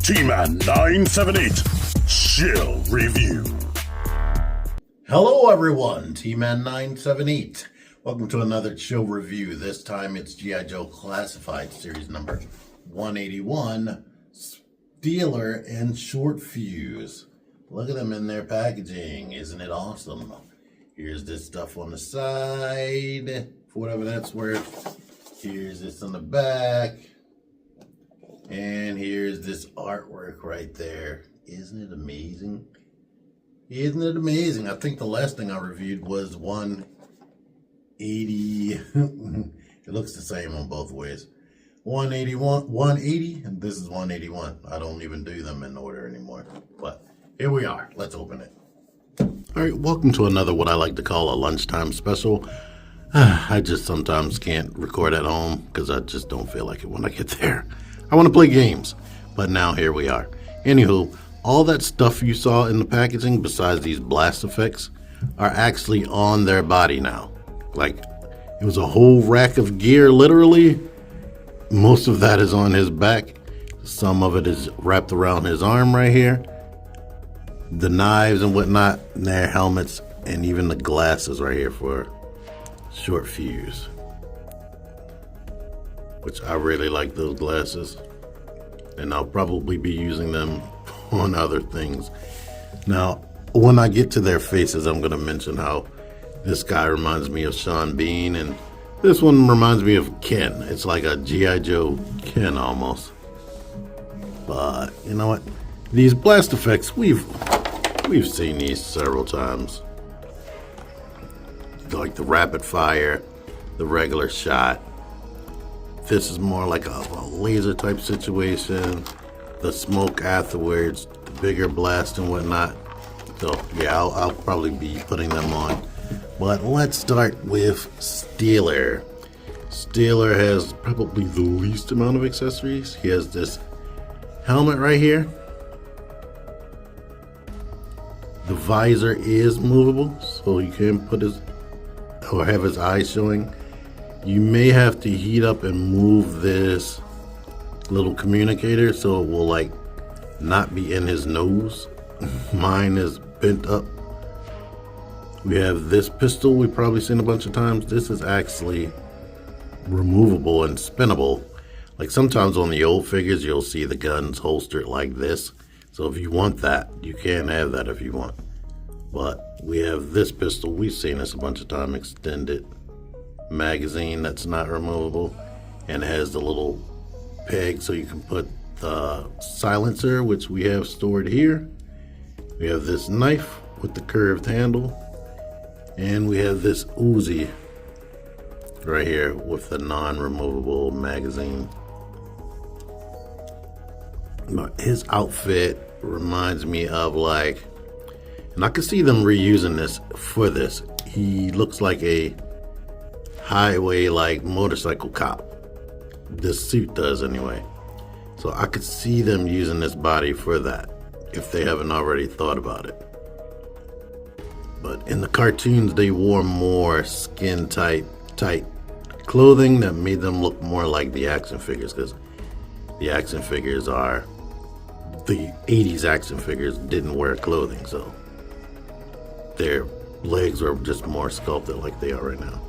T-Man 978 Chill Review. Hello everyone, T-Man 978. Welcome to another Chill Review. This time it's G.I. Joe Classified Series number 181, Stealer and Short Fuse. Look at them in their packaging. Isn't it awesome? Here's this stuff on the side, for whatever that's worth. Here's this on the back. And here's this artwork right there. Isn't it amazing? Isn't it amazing? I think the last thing I reviewed was 180. It looks the same on both ways. 180, and this is 181. I don't even do them in order anymore. But here we are. Let's open it. All right, welcome to another what I like to call a lunchtime special. I just sometimes can't record at home because I just don't feel like it when I get there. I want to play games, but now here we are. Anywho, all that stuff you saw in the packaging besides these blast effects are actually on their body now. Like, it was a whole rack of gear, literally. Most of that is on his back. Some of it is wrapped around his arm right here. The knives and whatnot, and their helmets, and even the glasses right here for Short Fuse. Which I really like those glasses, and I'll probably be using them on other things. Now, when I get to their faces, I'm going to mention how this guy reminds me of Sean Bean, and this one reminds me of Ken. It's like a G.I. Joe Ken almost. But you know what? These blast effects, we've seen these several times. Like the rapid fire, the regular shot. This is more like a laser type situation. The smoke afterwards, the bigger blast and whatnot. So yeah, I'll probably be putting them on. But let's start with Stealer. Stealer has probably the least amount of accessories. He has this helmet right here. The visor is movable, so you can put his, or have his eyes showing. You may have to heat up and move this little communicator so it will like not be in his nose. Mine is bent up. We have this pistol we've probably seen a bunch of times. This is actually removable and spinnable. Like sometimes on the old figures you'll see the guns holstered like this. So if you want that, you can have that if you want. But we have this pistol. We've seen this a bunch of times. Extended magazine that's not removable, and it has the little peg so you can put the silencer, which we have stored here. We have this knife with the curved handle, and we have this Uzi right here with the non-removable magazine. But his outfit reminds me of like, and I can see them reusing this for this. He looks like a highway like motorcycle cop. This suit does anyway. So I could see them using this body for that if they haven't already thought about it. But in the cartoons they wore more skin tight clothing that made them look more like the action figures, because the action figures are, the 80s action figures didn't wear clothing, so their legs were just more sculpted like they are right now.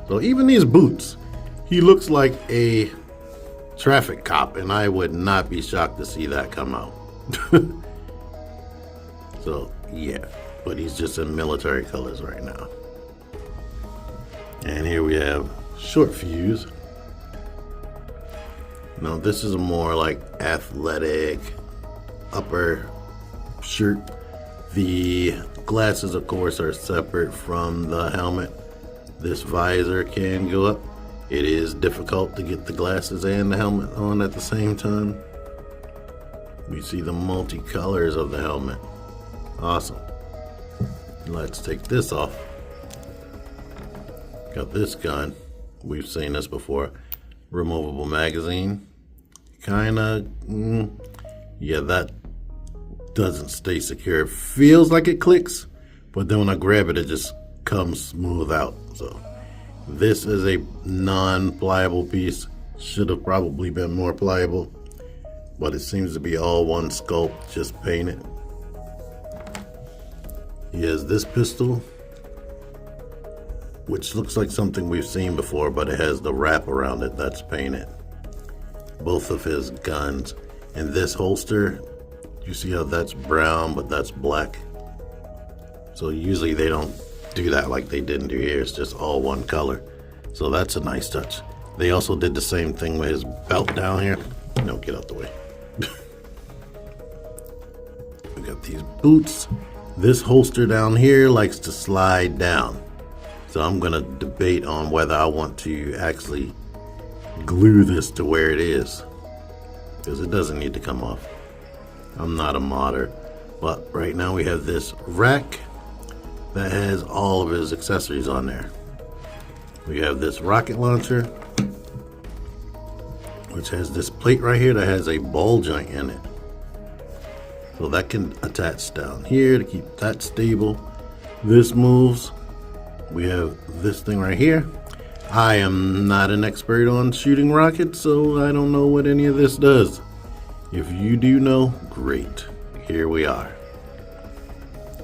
So even these boots, he looks like a traffic cop, and I would not be shocked to see that come out. So yeah, but he's just in military colors right now. And here we have Short Fuse. Now this is a more like athletic upper shirt. The glasses, of course, are separate from the helmet. This visor can go up. It is difficult to get the glasses and the helmet on at the same time. We see the multicolors of the helmet. Awesome. Let's take this off. Got this gun. We've seen this before. Removable magazine. Kinda, yeah, that doesn't stay secure. It feels like it clicks, but then when I grab it, it just comes smooth out. So this is a non-pliable piece. Should have probably been more pliable. but it seems to be all one sculpt, just painted. He has this pistol, which looks like something we've seen before, but it has the wrap around it that's painted. Both of his guns. And this holster, you see how that's brown, but that's black? So usually they don't do that like they didn't do here. It's just all one color. So that's a nice touch. They also did the same thing with his belt down here. No, get out the way. We got these boots. This holster down here likes to slide down. So I'm gonna debate on whether I want to actually glue this to where it is, because it doesn't need to come off. I'm not a modder, but right now we have this rack that has all of his accessories on there. We have this rocket launcher, which has this plate right here that has a ball joint in it. So that can attach down here to keep that stable. This moves. We have this thing right here. I am not an expert on shooting rockets, so I don't know what any of this does. If you do know, great. Here we are.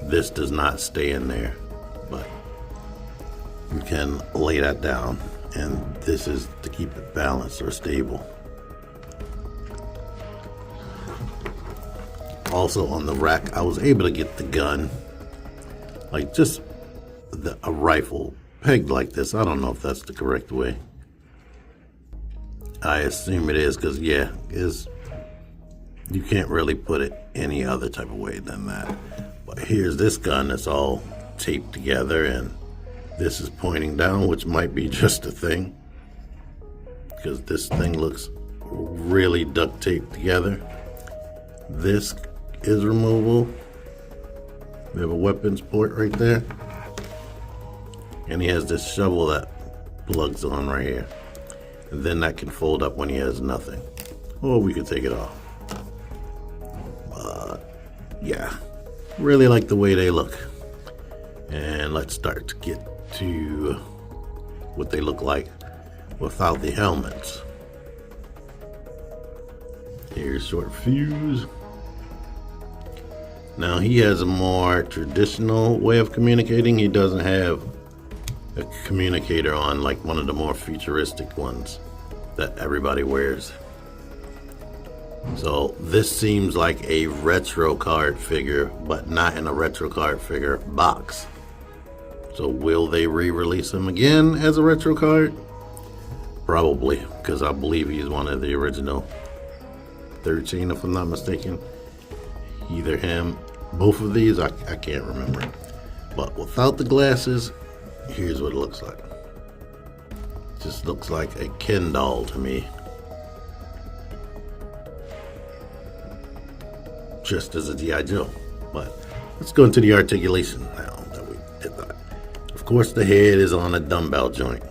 This does not stay in there, but you can lay that down, and this is to keep it balanced or stable. Also on the rack, I was able to get the gun, like just a rifle pegged like this. I don't know if that's the correct way. I assume it is, because yeah, you can't really put it any other type of way than that. But here's this gun that's all taped together, and this is pointing down, which might be just a thing, because this thing looks really duct taped together. This is removable. We have a weapons port right there. And he has this shovel that plugs on right here. And then that can fold up when he has nothing. Or we could take it off. But yeah, really like the way they look. And let's start to get to what they look like without the helmets. Here's short fuse. Now he has a more traditional way of communicating. He doesn't have a communicator on like one of the more futuristic ones that everybody wears. So this seems like a retro card figure, but not in a retro card figure box. So will they re-release him again as a retro card? Probably, because I believe he's one of the original 13, if I'm not mistaken. Either him, both of these, I can't remember. But without the glasses, here's what it looks like. Just looks like a Ken doll to me. Just as a G.I. Joe. But let's go into the articulation now that we did that. Of course, the head is on a dumbbell joint.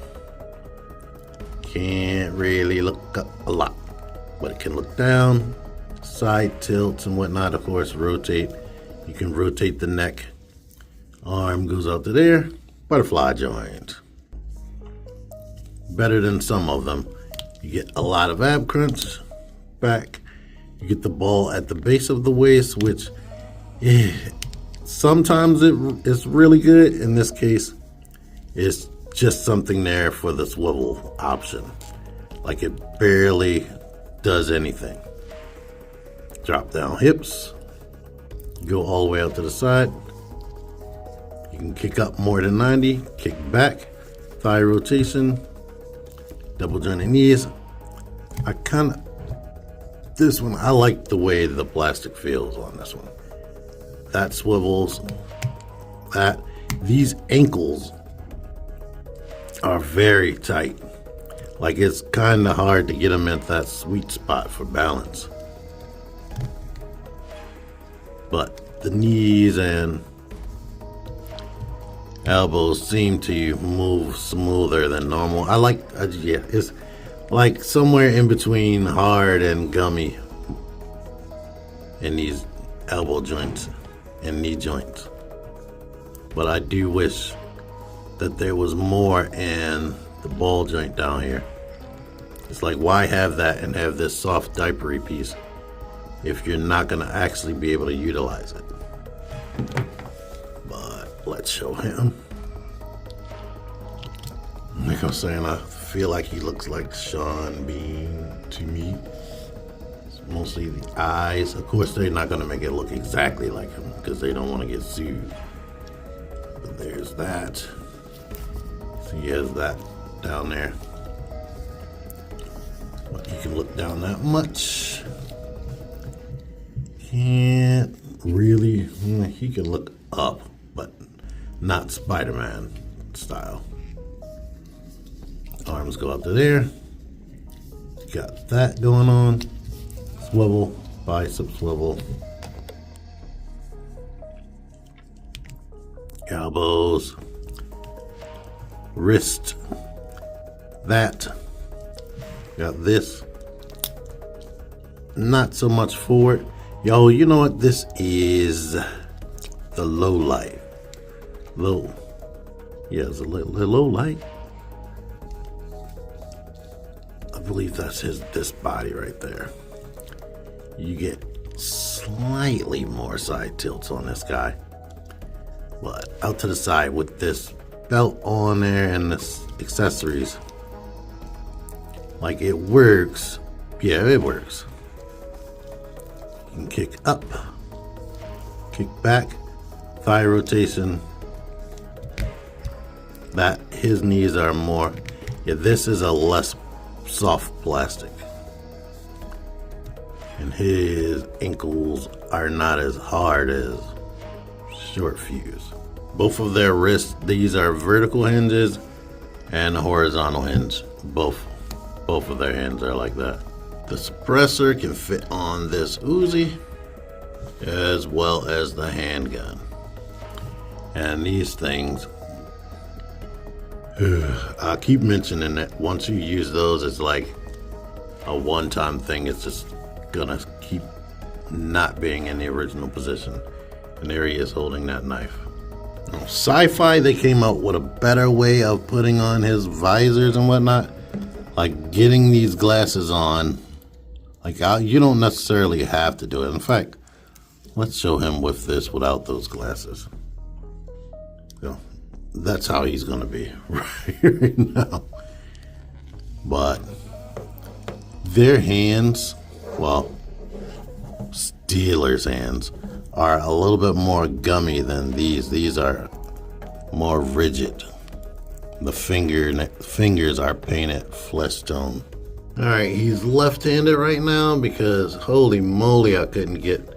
Can't really look up a lot, but it can look down, side tilts and whatnot. Of course, rotate. You can rotate the neck. Arm goes out to there. Butterfly joint. Better than some of them. You get a lot of ab crunch back. You get the ball at the base of the waist, which sometimes it's really good. In this case, it's just something there for the swivel option. Like it barely does anything. Drop down hips. Go all the way out to the side. You can kick up more than 90, kick back, thigh rotation, double jointed knees. This one, I like the way the plastic feels on this one. That swivels, these ankles are very tight. Like it's kind of hard to get them at that sweet spot for balance. But the knees and elbows seem to move smoother than normal. It's like somewhere in between hard and gummy in these elbow joints and knee joints. But I do wish that there was more in the ball joint down here. It's like, why have that and have this soft diapery piece if you're not going to actually be able to utilize it. But let's show him. Like I'm saying, I feel like he looks like Sean Bean to me. It's mostly the eyes. Of course, they're not going to make it look exactly like him because they don't want to get sued. But there's that. So he has that down there. But you can look down that much. Can't really. He can look up, but not Spider-Man style. Arms go up to there. Got that going on. Swivel, bicep swivel. Elbows. Wrist. That. Got this. Not so much forward. Yo, you know what? This is the low light. Low. Yeah, it's a low light. I believe that's this body right there. You get slightly more side tilts on this guy. But out to the side with this belt on there and this accessories. Like it works. Yeah, it works. You can kick up, kick back, thigh rotation. That his knees are more. Yeah, this is a less soft plastic. And his ankles are not as hard as short fuse. Both of their wrists, these are vertical hinges and a horizontal hinge. Both of their hands are like that. The suppressor can fit on this Uzi as well as the handgun. And these things, I keep mentioning that once you use those, it's like a one-time thing. It's just gonna keep not being in the original position. And there he is holding that knife. Now, Sci-Fi, they came out with a better way of putting on his visors and whatnot. Like getting these glasses on, like you don't necessarily have to do it. In fact, let's show him with this without those glasses. So that's how he's gonna be right now. But their hands, well, Steelers' hands are a little bit more gummy than these. These are more rigid. The fingers are painted flesh tone. All right, he's left-handed right now because holy moly, I couldn't get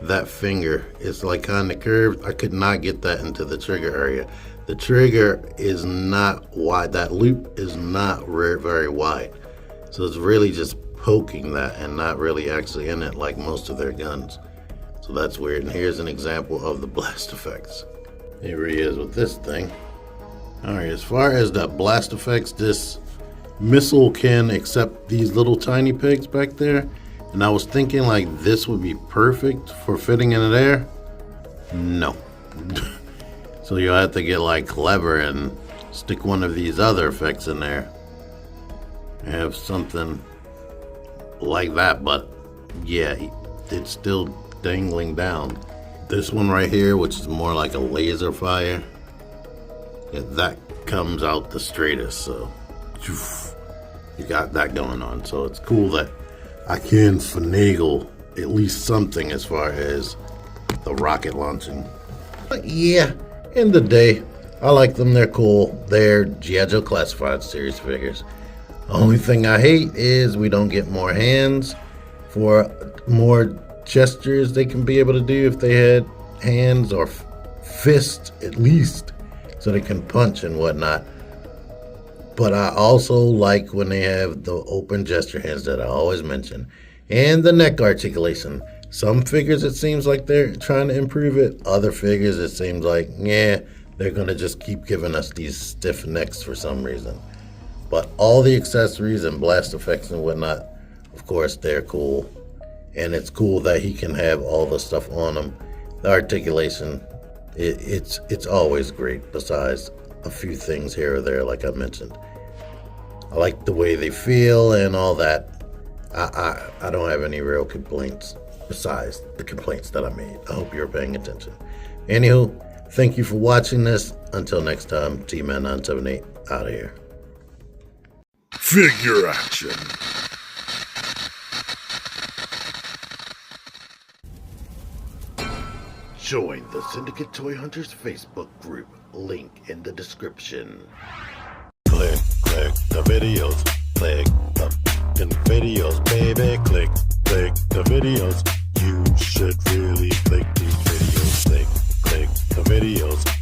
that finger. It's like kind of curved. I could not get that into the trigger area. The trigger is not wide. That loop is not very wide. So it's really just poking that and not really actually in it like most of their guns. So that's weird. And here's an example of the blast effects. Here he is with this thing. All right, as far as the blast effects, this missile can accept these little tiny pegs back there. And I was thinking like this would be perfect for fitting in there. No. So you'll have to get like clever and stick one of these other effects in there. Have something like that, but yeah, it's still dangling down. This one right here, which is more like a laser fire, yeah, that comes out the straightest, so you got that going on. So it's cool that I can finagle at least something as far as the rocket launching. But yeah, in the day, I like them. They're cool. They're GIJOE Classified series figures. Only thing I hate is we don't get more hands for more gestures they can be able to do if they had hands or fists at least, so they can punch and whatnot. But I also like when they have the open gesture hands that I always mention, and the neck articulation. Some figures it seems like they're trying to improve it. Other figures it seems like, yeah, they're gonna just keep giving us these stiff necks for some reason. But all the accessories and blast effects and whatnot, of course, they're cool. And it's cool that he can have all the stuff on him. The articulation, it's always great, besides a few things here or there, like I mentioned. I like the way they feel and all that. I don't have any real complaints. besides the complaints that I made. I hope you're paying attention. Anywho, thank you for watching this. Until next time, T-Man978 out of here. Figure action. Join the Syndicate Toy Hunters Facebook group. Link in the description. Click the videos. Click the videos, baby. Click the videos. You should really click these videos. Click the videos.